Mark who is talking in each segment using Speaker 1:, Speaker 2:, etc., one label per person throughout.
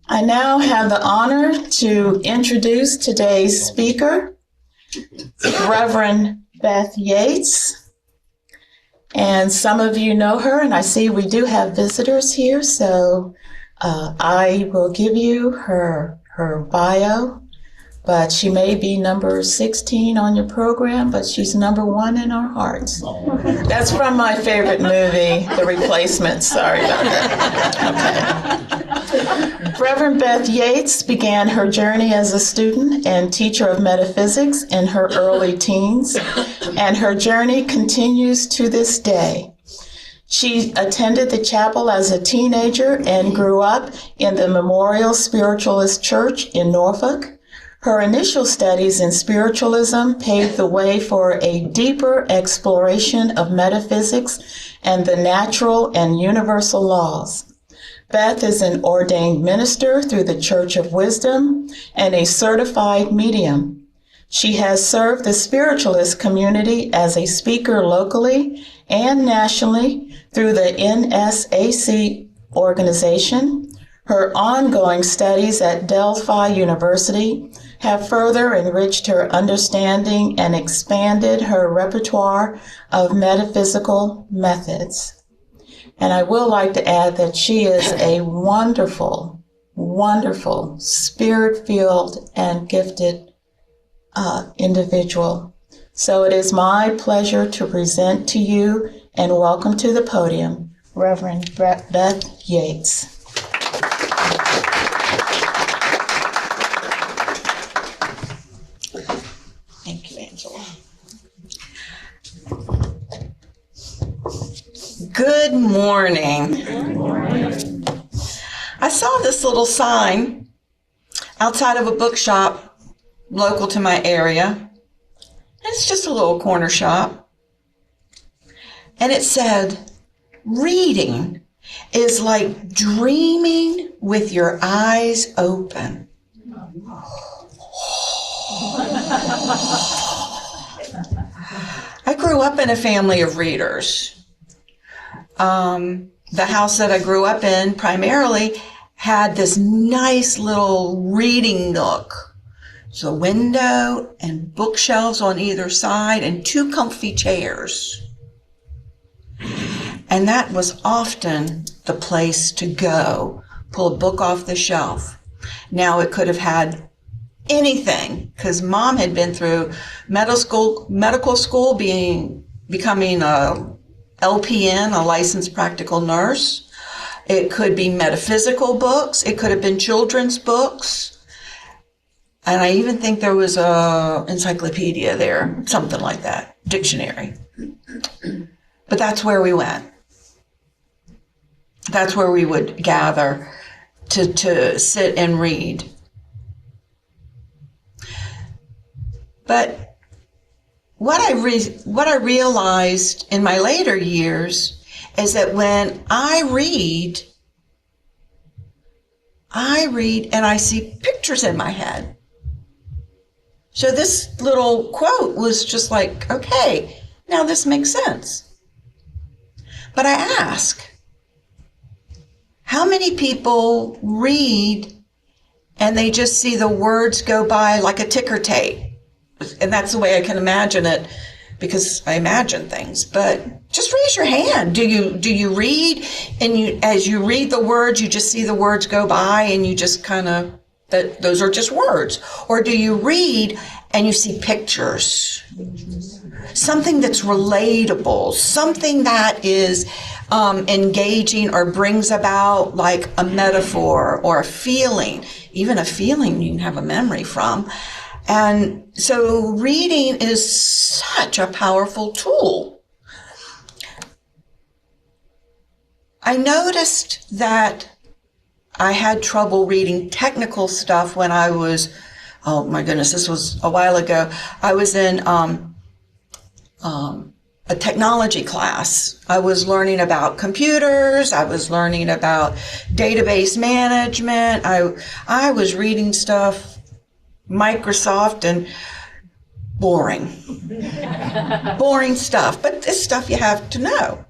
Speaker 1: I now have the honor to introduce today's speaker, Reverend Beth Yates. And some of you know her, and I see we do have visitors here, so I will give you her bio. But she may be number 16 on your program, but she's number 1 in our hearts. That's from my favorite movie, The Replacements. Sorry about that. Okay. Reverend Beth Yates began her journey as a student and teacher of metaphysics in her early teens, and her journey continues to this day. She attended the chapel as a teenager and grew up in the Memorial Spiritualist Church in Norfolk. Her initial studies in spiritualism paved the way for a deeper exploration of metaphysics and the natural and universal laws. Beth is an ordained minister through the Church of Wisdom and a certified medium. She has served the Spiritualist Community as a speaker locally and nationally through the NSAC organization. Her ongoing studies at Delphi University have further enriched her understanding and expanded her repertoire of metaphysical methods. And I will like to add that she is a wonderful, wonderful, spirit-filled and gifted individual. So it is my pleasure to present to you and welcome to the podium, Reverend Beth Yates. Thank you, Angela.
Speaker 2: Good morning. Good morning. I saw this little sign outside of a bookshop local to my area. It's just a little corner shop. And it said, "Reading is like dreaming with your eyes open." I grew up in a family of readers. The house that I grew up in primarily had this nice little reading nook. It's a window and bookshelves on either side and 2 comfy chairs. And that was often the place to go, pull a book off the shelf. Now it could have had anything, because Mom had been through medical school, becoming a LPN, a licensed practical nurse. It could be metaphysical books. It could have been children's books. And I even think there was a encyclopedia there, something like that, dictionary. But that's where we went. That's where we would gather to sit and read. But what I realized in my later years is that when I read and I see pictures in my head. So this little quote was just like, okay, now this makes sense. But I ask, how many people read and they just see the words go by like a ticker tape? And that's the way I can imagine it, because I imagine things. But just raise your hand. Do you read, and as you read the words, you just see the words go by, and you just kind of, that those are just words? Or do you read and you see pictures? Something that's relatable, something that is engaging or brings about like a metaphor or a feeling, even a feeling you can have a memory from. And so reading is such a powerful tool. I noticed that I had trouble reading technical stuff when I was, oh my goodness, this was a while ago. I was in a technology class. I was learning about computers. I was learning about database management. I was reading stuff Microsoft and boring. Boring stuff, but this stuff you have to know.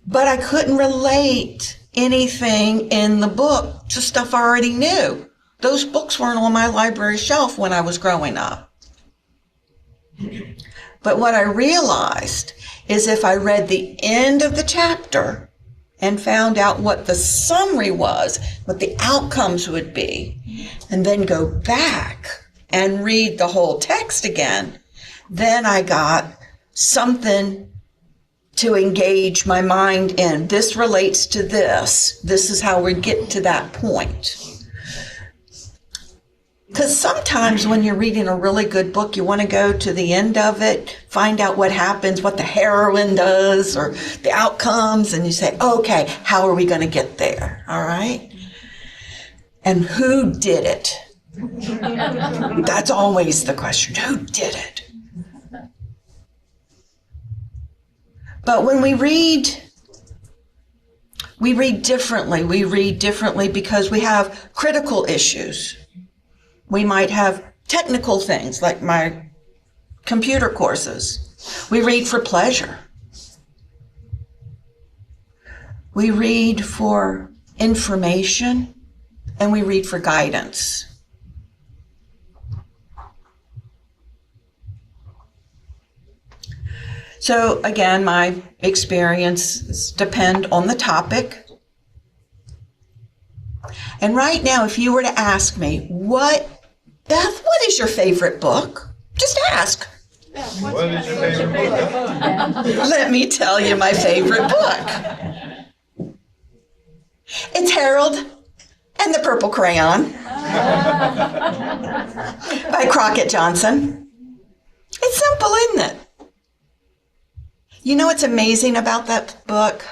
Speaker 2: But I couldn't relate anything in the book to stuff I already knew. Those books weren't on my library shelf when I was growing up. But what I realized is if I read the end of the chapter and found out what the summary was, what the outcomes would be, and then go back and read the whole text again, then I got something to engage my mind in. This relates to this. This is how we get to that point. Because sometimes when you're reading a really good book, you want to go to the end of it, find out what happens, what the heroine does, or the outcomes, and you say, okay, how are we going to get there? All right? And who did it? That's always the question. Who did it? But when we read differently. We read differently because we have critical issues. We might have technical things like my computer courses. We read for pleasure. We read for information, and we read for guidance. So again, my experiences depend on the topic. And right now, if you were to ask me, Beth, what is your favorite book? Just ask.
Speaker 3: What is your favorite book?
Speaker 2: Let me tell you my favorite book. It's Harold and the Purple Crayon by Crockett Johnson. It's simple, isn't it? You know what's amazing about that book?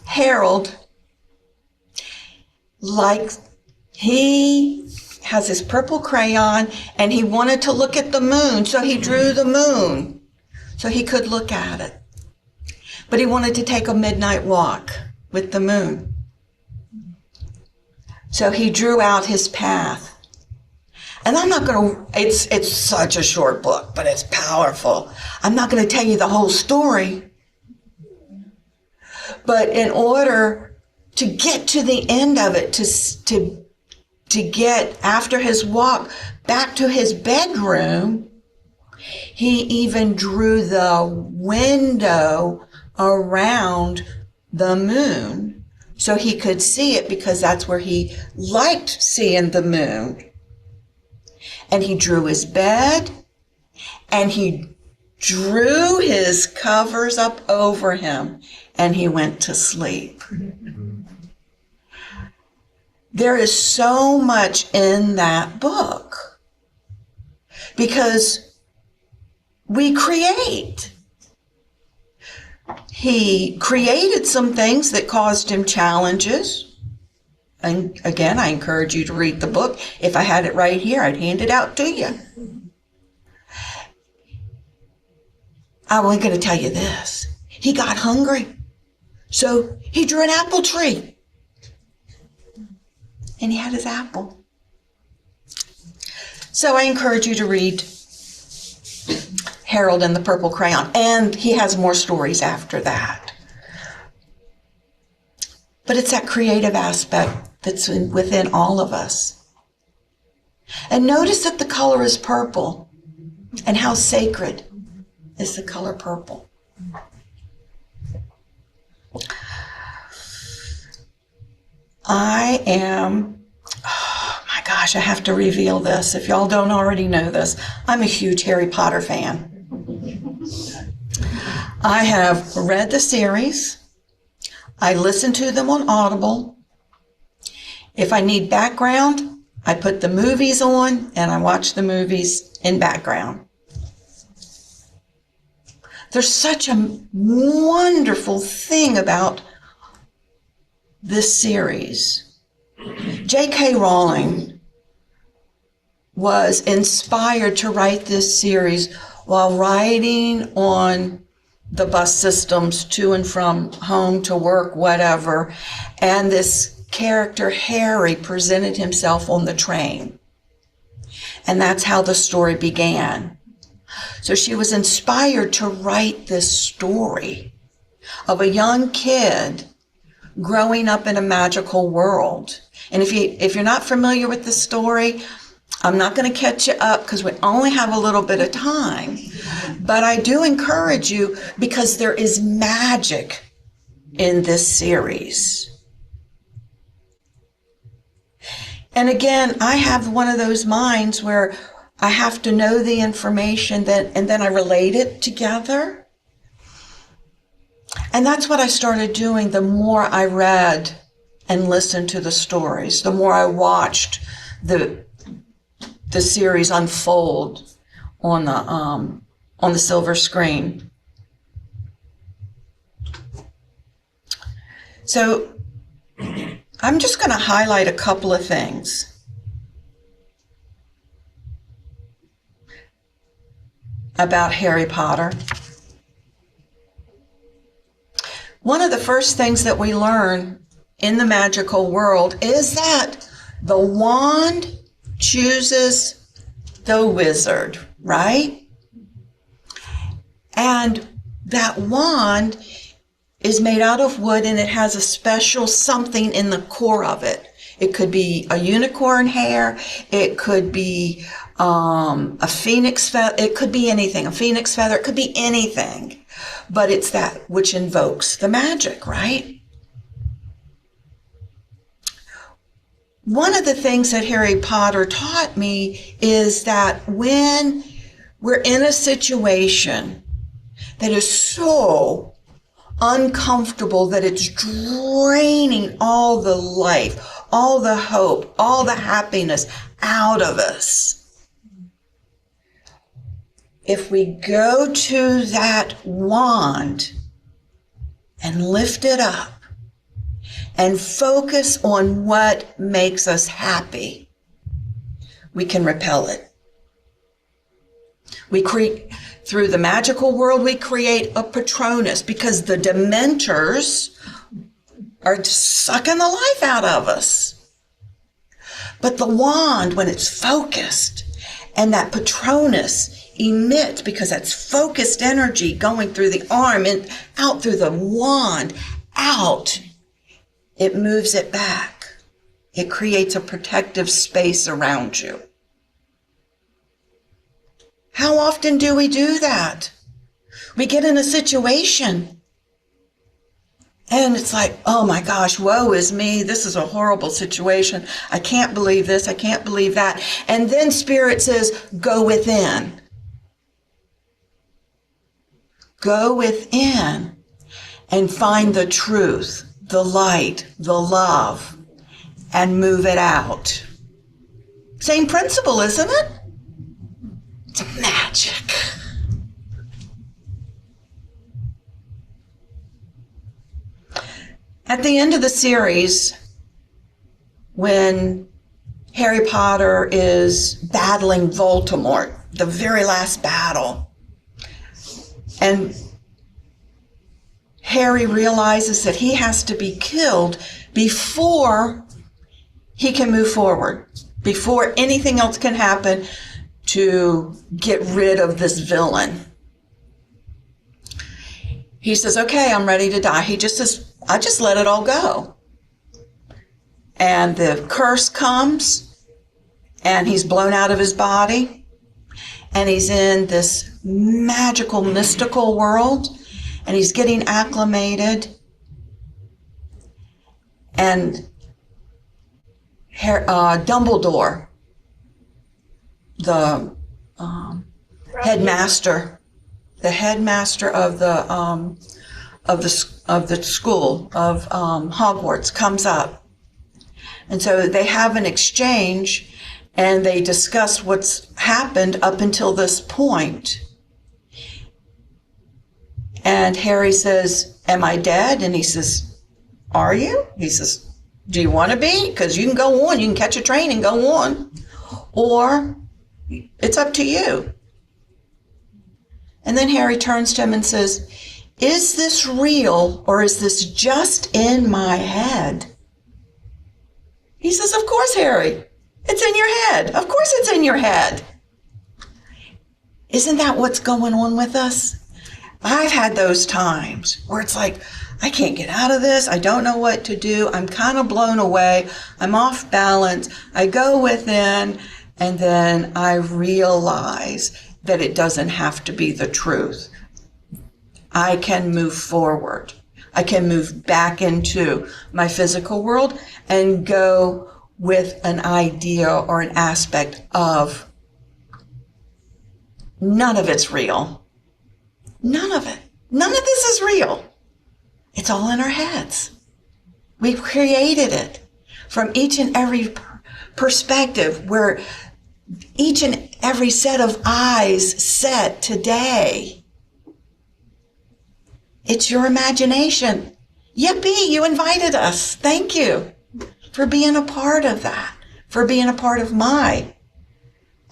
Speaker 2: Harold, he has his purple crayon and he wanted to look at the moon, so he drew the moon so he could look at it. But he wanted to take a midnight walk with the moon. So he drew out his path. And I'm not going to, it's such a short book, but it's powerful. I'm not going to tell you the whole story. But in order to get to the end of it, to get, after his walk, back to his bedroom, he even drew the window around the moon so he could see it, because that's where he liked seeing the moon. And he drew his bed, and he drew his covers up over him, and he went to sleep. There is so much in that book because we create. He created some things that caused him challenges. And again, I encourage you to read the book. If I had it right here, I'd hand it out to you. I'm only going to tell you this. He got hungry, so he drew an apple tree. And he had his apple. So I encourage you to read Harold and the Purple Crayon. And he has more stories after that. But it's that creative aspect that's within all of us. And notice that the color is purple, and how sacred is the color purple. I have to reveal this. If y'all don't already know this, I'm a huge Harry Potter fan. I have read the series. I listen to them on Audible. If I need background, I put the movies on and I watch the movies in background. There's such a wonderful thing about this series. J.K. Rowling was inspired to write this series while riding on the bus systems to and from home to work, whatever. And this character, Harry, presented himself on the train. And that's how the story began. So she was inspired to write this story of a young kid growing up in a magical world. And if you're not familiar with the story, I'm not going to catch you up because we only have a little bit of time. But I do encourage you because there is magic in this series. And again, I have one of those minds where I have to know the information and then I relate it together. And that's what I started doing the more I read and listened to the stories, the more I watched the series unfold on the silver screen. So I'm just going to highlight a couple of things. About Harry Potter. One of the first things that we learn in the magical world is that the wand chooses the wizard, right? And that wand is made out of wood and it has a special something in the core of it. It could be a unicorn hair. It could be a phoenix feather. It could be anything. A phoenix feather. It could be anything. But it's that which invokes the magic, right? One of the things that Harry Potter taught me is that when we're in a situation that is so uncomfortable that it's draining all the life, all the hope, all the happiness out of us, if we go to that wand and lift it up and focus on what makes us happy, we can repel it. Through the magical world, we create a Patronus because the Dementors are just sucking the life out of us. But the wand, when it's focused, and that Patronus emits, because that's focused energy going through the arm and out through the wand, out, it moves it back. It creates a protective space around you. How often do we do that? We get in a situation and it's like, oh my gosh, woe is me. This is a horrible situation. I can't believe this. I can't believe that. And then Spirit says, go within. Go within and find the truth, the light, the love, and move it out. Same principle, isn't it? It's magic. At the end of the series, when Harry Potter is battling Voldemort, the very last battle, and Harry realizes that he has to be killed before he can move forward, before anything else can happen to get rid of this villain. He says, okay, I'm ready to die. He just says, I just let it all go. And the curse comes, and he's blown out of his body, and he's in this magical, mystical world, and he's getting acclimated. And Dumbledore, the headmaster of the school of Hogwarts, comes up, and so they have an exchange, and they discuss what's happened up until this point. And Harry says, "Am I dead?" And he says, "Are you?" He says, "Do you want to be? Because you can go on. You can catch a train and go on, or it's up to you." And then Harry turns to him and says, "Is this real, or is this just in my head?" He says, "Of course, Harry. It's in your head. Of course it's in your head. Isn't that what's going on with us? I've had those times where it's like, I can't get out of this. I don't know what to do. I'm kind of blown away. I'm off balance. I go within, and then I realize that it doesn't have to be the truth. I can move forward. I can move back into my physical world and go with an idea or an aspect of none of it's real. None of it. None of this is real. It's all in our heads. We've created it from each and every perspective, where each and every set of eyes set today. It's your imagination. Yippee, you invited us. Thank you for being a part of that, for being a part of my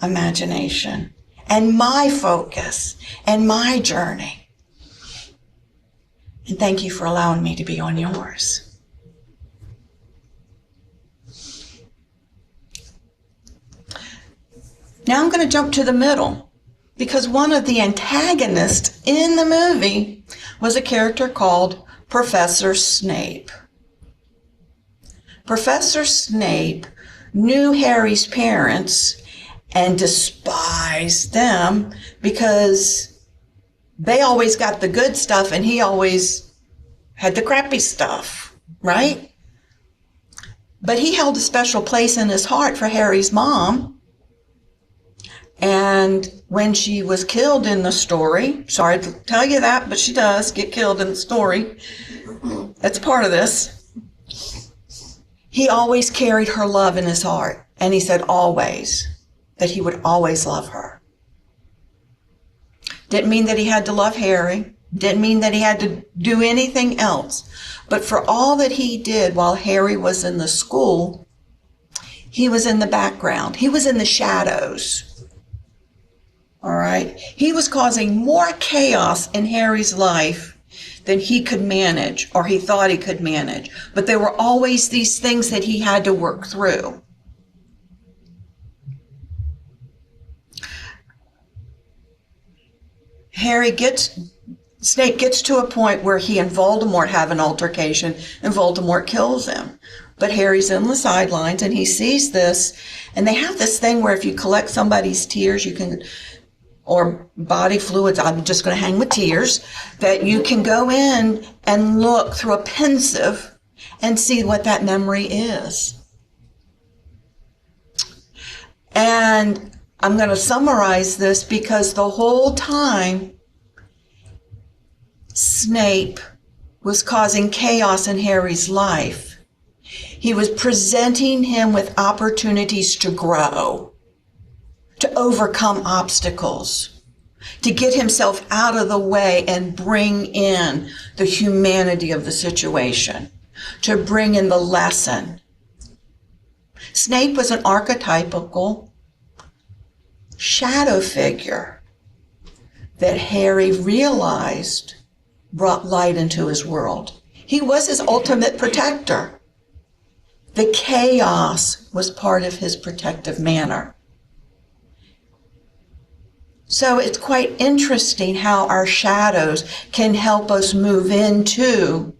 Speaker 2: imagination and my focus and my journey. And thank you for allowing me to be on yours. Now I'm going to jump to the middle, because one of the antagonists in the movie was a character called Professor Snape. Professor Snape knew Harry's parents and despised them because they always got the good stuff and he always had the crappy stuff, right? But he held a special place in his heart for Harry's mom. And when she was killed in the story, sorry to tell you that, but she does get killed in the story. That's part of this. He always carried her love in his heart. And he said always, that he would always love her. Didn't mean that he had to love Harry. Didn't mean that he had to do anything else. But for all that he did while Harry was in the school, he was in the background. He was in the shadows. All right? He was causing more chaos in Harry's life than he could manage, or he thought he could manage. But there were always these things that he had to work through. Snape gets to a point where he and Voldemort have an altercation, and Voldemort kills him. But Harry's in the sidelines, and he sees this, and they have this thing where if you collect somebody's tears, you can, or body fluids, I'm just going to hang with tears, that you can go in and look through a pensieve and see what that memory is. And I'm going to summarize this because the whole time Snape was causing chaos in Harry's life, he was presenting him with opportunities to grow, to overcome obstacles, to get himself out of the way and bring in the humanity of the situation, to bring in the lesson. Snape was an archetypical shadow figure that Harry realized brought light into his world. He was his ultimate protector. The chaos was part of his protective manner. So it's quite interesting how our shadows can help us move into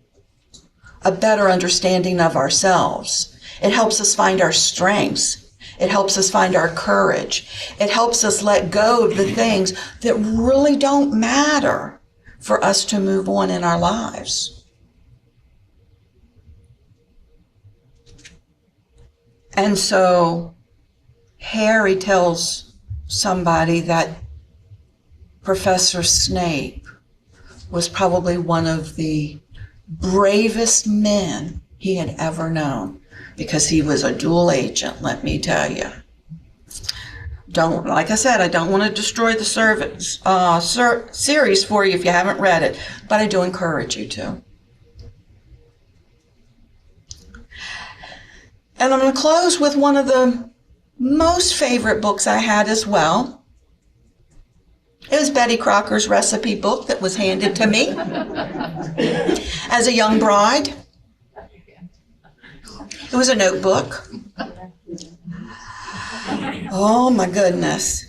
Speaker 2: a better understanding of ourselves. It helps us find our strengths. It helps us find our courage. It helps us let go of the things that really don't matter for us to move on in our lives. And so Harry tells somebody that Professor Snape was probably one of the bravest men he had ever known, because he was a dual agent, let me tell you. Like I said, I don't want to destroy the series for you if you haven't read it, but I do encourage you to. And I'm going to close with one of the most favorite books I had as well. It was Betty Crocker's recipe book that was handed to me as a young bride. It was a notebook. Oh my goodness.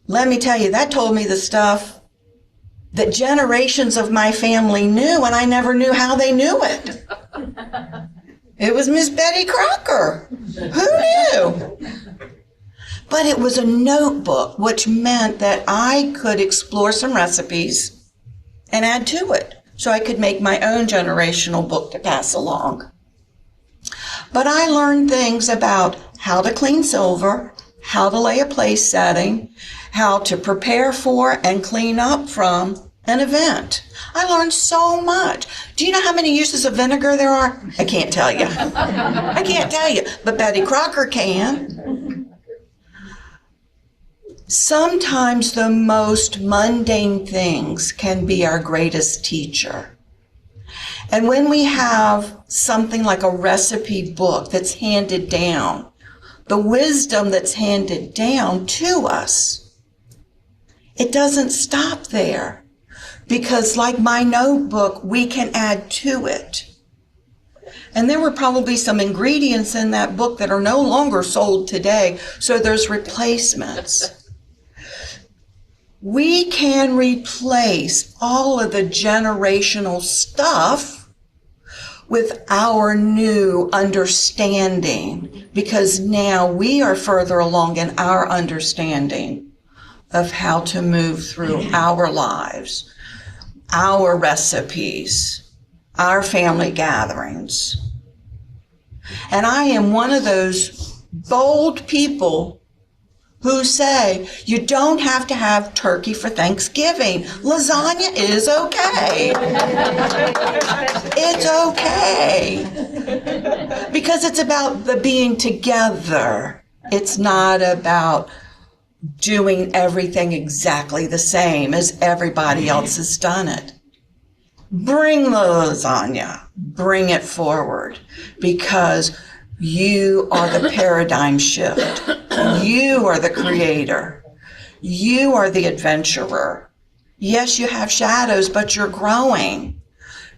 Speaker 2: Let me tell you, that told me the stuff that generations of my family knew, and I never knew how they knew it. It was Miss Betty Crocker. Who knew? But it was a notebook, which meant that I could explore some recipes and add to it, so I could make my own generational book to pass along. But I learned things about how to clean silver, how to lay a place setting, how to prepare for and clean up from an event. I learned so much. Do you know how many uses of vinegar there are? I can't tell you. I can't tell you, but Betty Crocker can. Sometimes the most mundane things can be our greatest teacher. And when we have something like a recipe book that's handed down, the wisdom that's handed down to us, it doesn't stop there. Because like my notebook, we can add to it. And there were probably some ingredients in that book that are no longer sold today, so there's replacements. We can replace all of the generational stuff with our new understanding, because now we are further along in our understanding of how to move through our lives, our recipes, our family gatherings. And I am one of those bold people who say, you don't have to have turkey for Thanksgiving. Lasagna is okay. It's okay. Because it's about the being together. It's not about doing everything exactly the same as everybody else has done it. Bring the lasagna. Bring it forward. Because you are the paradigm shift. You are the creator. You are the adventurer. Yes, you have shadows, but you're growing.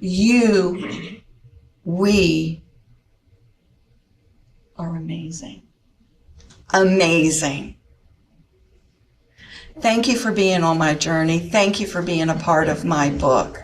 Speaker 2: We are amazing. Amazing. Thank you for being on my journey. Thank you for being a part of my book.